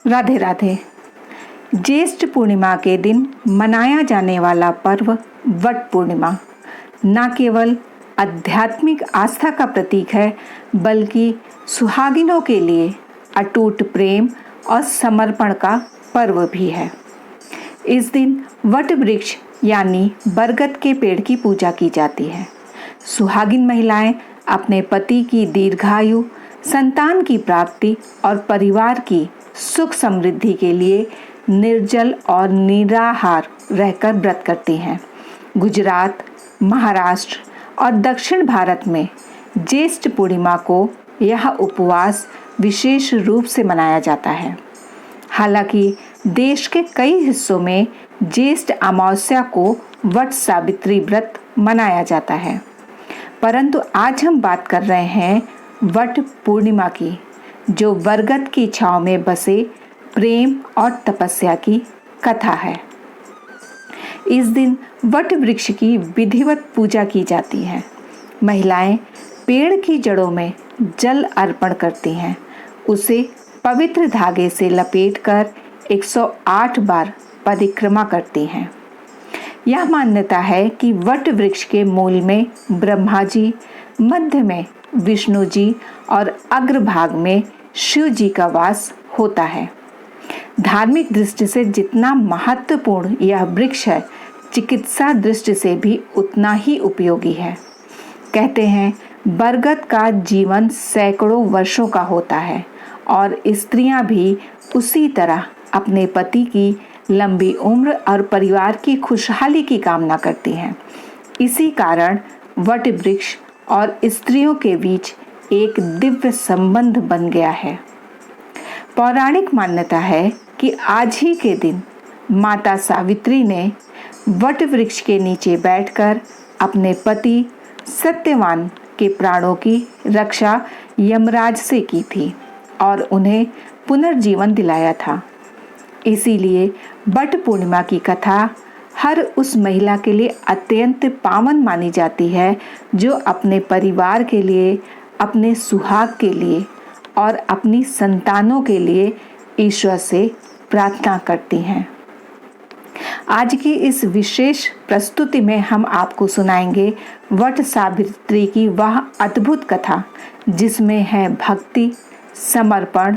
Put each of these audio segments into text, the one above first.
राधे राधे। ज्येष्ठ पूर्णिमा के दिन मनाया जाने वाला पर्व वट पूर्णिमा न केवल आध्यात्मिक आस्था का प्रतीक है, बल्कि सुहागिनों के लिए अटूट प्रेम और समर्पण का पर्व भी है। इस दिन वट वृक्ष यानी बरगद के पेड़ की पूजा की जाती है। सुहागिन महिलाएं अपने पति की दीर्घायु, संतान की प्राप्ति और परिवार की सुख समृद्धि के लिए निर्जल और निराहार रहकर व्रत करती हैं। गुजरात, महाराष्ट्र और दक्षिण भारत में ज्येष्ठ पूर्णिमा को यह उपवास विशेष रूप से मनाया जाता है। हालांकि देश के कई हिस्सों में ज्येष्ठ अमावस्या को वट सावित्री व्रत मनाया जाता है, परंतु आज हम बात कर रहे हैं वट पूर्णिमा की, जो बरगद की छांव में बसे प्रेम और तपस्या की कथा है। इस दिन वट वृक्ष की विधिवत पूजा की जाती है। महिलाएं पेड़ की जड़ों में जल अर्पण करती हैं, उसे पवित्र धागे से लपेटकर 108 बार परिक्रमा करती हैं। यह मान्यता है कि वट वृक्ष के मूल में ब्रह्मा जी, मध्य में विष्णु जी और अग्रभाग में शिव जी का वास होता है। धार्मिक दृष्टि से जितना महत्वपूर्ण यह वृक्ष है, चिकित्सा दृष्टि से भी उतना ही उपयोगी है। कहते हैं बरगद का जीवन सैकड़ों वर्षों का होता है और स्त्रियां भी उसी तरह अपने पति की लंबी उम्र और परिवार की खुशहाली की कामना करती हैं। इसी कारण वट वृक्ष और स्त्रियों के बीच एक दिव्य संबंध बन गया है। पौराणिक मान्यता है कि आज ही के दिन माता सावित्री ने वट वृक्ष के नीचे बैठकर अपने पति सत्यवान के प्राणों की रक्षा यमराज से की थी और उन्हें पुनर्जीवन दिलाया था। इसीलिए वट पूर्णिमा की कथा हर उस महिला के लिए अत्यंत पावन मानी जाती है जो अपने परिवार के लिए, अपने सुहाग के लिए और अपनी संतानों के लिए ईश्वर से प्रार्थना करती हैं। आज की इस विशेष प्रस्तुति में हम आपको सुनाएंगे वट सावित्री की वह अद्भुत कथा, जिसमें है भक्ति, समर्पण,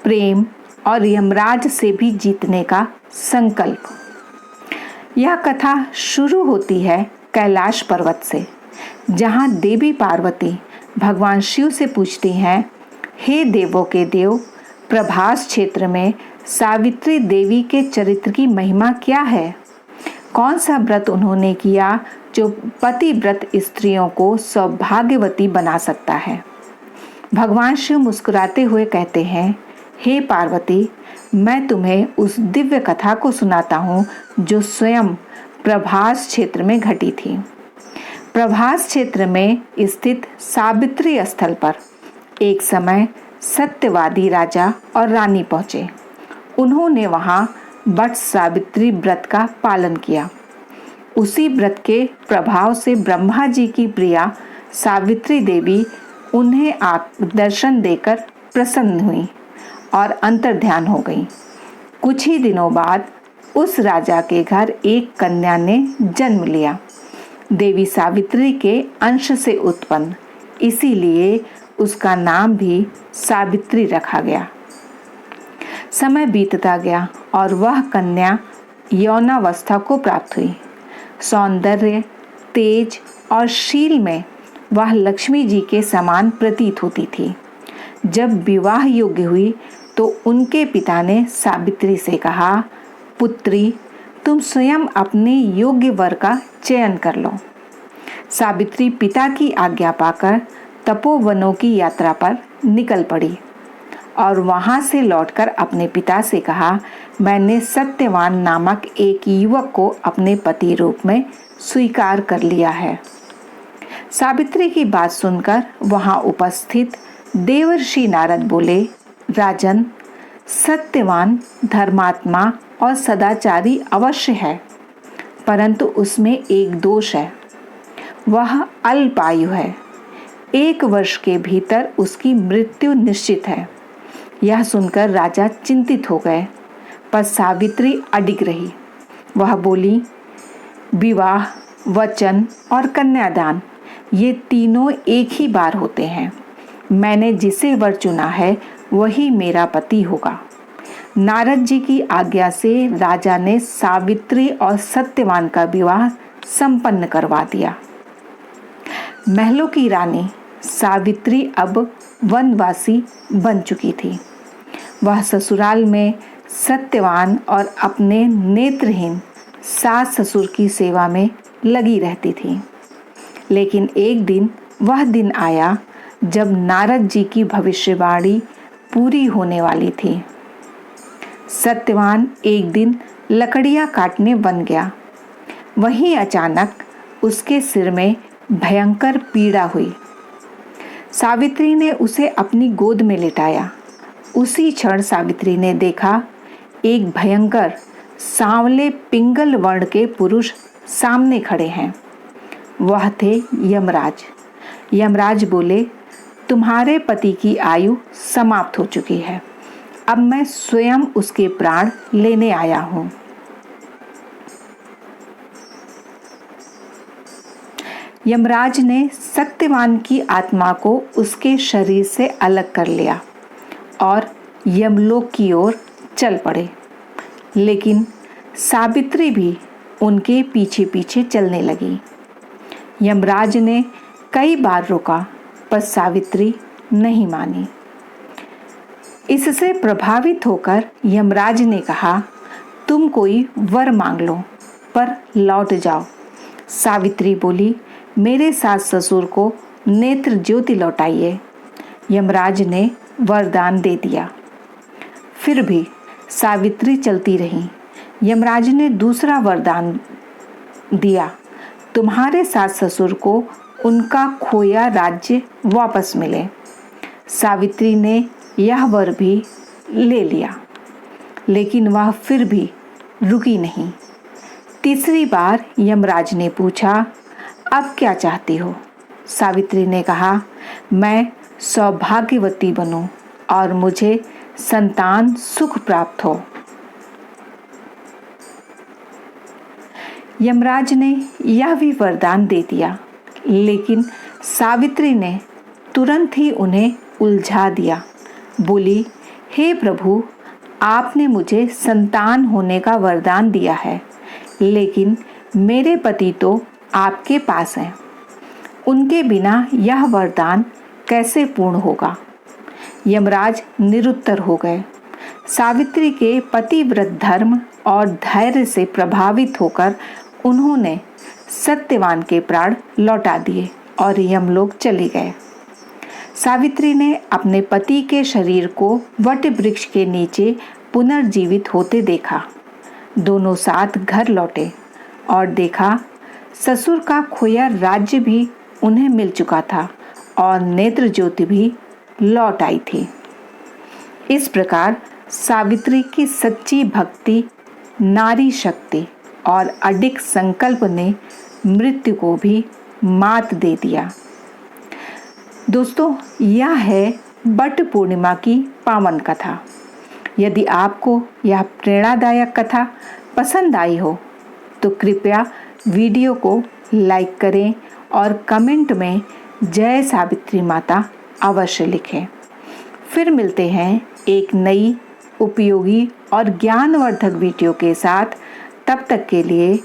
प्रेम और यमराज से भी जीतने का संकल्प। यह कथा शुरू होती है कैलाश पर्वत से, जहां देवी पार्वती भगवान शिव से पूछती हैं, हे देवों के देव, प्रभास क्षेत्र में सावित्री देवी के चरित्र की महिमा क्या है? कौन सा व्रत उन्होंने किया जो पतिव्रत स्त्रियों को सौभाग्यवती बना सकता है? भगवान शिव मुस्कुराते हुए कहते हैं, हे पार्वती, मैं तुम्हें उस दिव्य कथा को सुनाता हूँ जो स्वयं प्रभास क्षेत्र में घटी थी। प्रभास क्षेत्र में स्थित सावित्री स्थल पर एक समय सत्यवादी राजा और रानी पहुँचे। उन्होंने वहाँ वट सावित्री व्रत का पालन किया। उसी व्रत के प्रभाव से ब्रह्मा जी की प्रिया सावित्री देवी उन्हें दर्शन देकर प्रसन्न हुई और अंतर्ध्यान हो गई। कुछ ही दिनों बाद उस राजा के घर एक कन्या ने जन्म लिया, देवी सावित्री के अंश से उत्पन्न, इसीलिए उसका नाम भी सावित्री रखा गया। समय बीतता गया और वह कन्या यौनावस्था को प्राप्त हुई। सौंदर्य, तेज और शील में वह लक्ष्मी जी के समान प्रतीत होती थी। जब विवाह योग्य हुई तो उनके पिता ने सावित्री से कहा, पुत्री, तुम स्वयं अपने योग्य वर का चयन कर लो। सावित्री पिता की आज्ञा पाकर तपोवनों की यात्रा पर निकल पड़ी और वहां से लौटकर अपने पिता से कहा, मैंने सत्यवान नामक एक युवक को अपने पति रूप में स्वीकार कर लिया है। सावित्री की बात सुनकर वहां उपस्थित देवर्षि नारद बोले, राजन, सत्यवान धर्मात्मा और सदाचारी अवश्य है, परंतु उसमें एक दोष है, वह अल्पायु है। 1 वर्ष के भीतर उसकी मृत्यु निश्चित है। यह सुनकर राजा चिंतित हो गए, पर सावित्री अडिग रही। वह बोली, विवाह, वचन और कन्यादान ये तीनों एक ही बार होते हैं। मैंने जिसे वर चुना है वही मेरा पति होगा। नारद जी की आज्ञा से राजा ने सावित्री और सत्यवान का विवाह संपन्न करवा दिया। महलों की रानी सावित्री अब वनवासी बन चुकी थी। वह ससुराल में सत्यवान और अपने नेत्रहीन सास ससुर की सेवा में लगी रहती थी। लेकिन एक दिन वह दिन आया जब नारद जी की भविष्यवाणी पूरी होने वाली थी। सत्यवान एक दिन लकड़ियां काटने बन गया। वहीं अचानक उसके सिर में भयंकर पीड़ा हुई। सावित्री ने उसे अपनी गोद में लिटाया। उसी क्षण सावित्री ने देखा एक भयंकर सांवले पिंगल वर्ण के पुरुष सामने खड़े हैं। वह थे यमराज। यमराज बोले, तुम्हारे पति की आयु समाप्त हो चुकी है। अब मैं स्वयं उसके प्राण लेने आया हूं। यमराज ने सत्यवान की आत्मा को उसके शरीर से अलग कर लिया और यमलोक की ओर चल पड़े। लेकिन सावित्री भी उनके पीछे पीछे चलने लगी। यमराज ने कई बार रोका, पर सावित्री नहीं मानी। इससे प्रभावित होकर यमराज ने कहा, तुम कोई वर मांग लो, पर लौट जाओ। सावित्री बोली, मेरे सास ससुर को नेत्र ज्योति लौटाइए। यमराज ने वरदान दे दिया। फिर भी सावित्री चलती रही। यमराज ने दूसरा वरदान दिया, तुम्हारे सास ससुर को उनका खोया राज्य वापस मिले। सावित्री ने यह वर भी ले लिया, लेकिन वह फिर भी रुकी नहीं। तीसरी बार यमराज ने पूछा, अब क्या चाहती हो? सावित्री ने कहा, मैं सौभाग्यवती बनूं और मुझे संतान सुख प्राप्त हो। यमराज ने यह भी वरदान दे दिया, लेकिन सावित्री ने तुरंत ही उन्हें उलझा दिया। बोली, हे प्रभु, आपने मुझे संतान होने का वरदान दिया है, लेकिन मेरे पति तो आपके पास हैं। उनके बिना यह वरदान कैसे पूर्ण होगा? यमराज निरुत्तर हो गए। सावित्री के पतिव्रत धर्म और धैर्य से प्रभावित होकर उन्होंने सत्यवान के प्राण लौटा दिए और यमलोक चले गए। सावित्री ने अपने पति के शरीर को वट वृक्ष के नीचे पुनर्जीवित होते देखा। दोनों साथ घर लौटे और देखा ससुर का खोया राज्य भी उन्हें मिल चुका था और नेत्र ज्योति भी लौट आई थी। इस प्रकार सावित्री की सच्ची भक्ति, नारी शक्ति और अडिग संकल्प ने मृत्यु को भी मात दे दिया। दोस्तों, यह है वट पूर्णिमा की पावन कथा। यदि आपको यह प्रेरणादायक कथा पसंद आई हो तो कृपया वीडियो को लाइक करें और कमेंट में जय सावित्री माता अवश्य लिखें। फिर मिलते हैं एक नई उपयोगी और ज्ञानवर्धक वीडियो के साथ। तब तक के लिए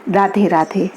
राधे राधे।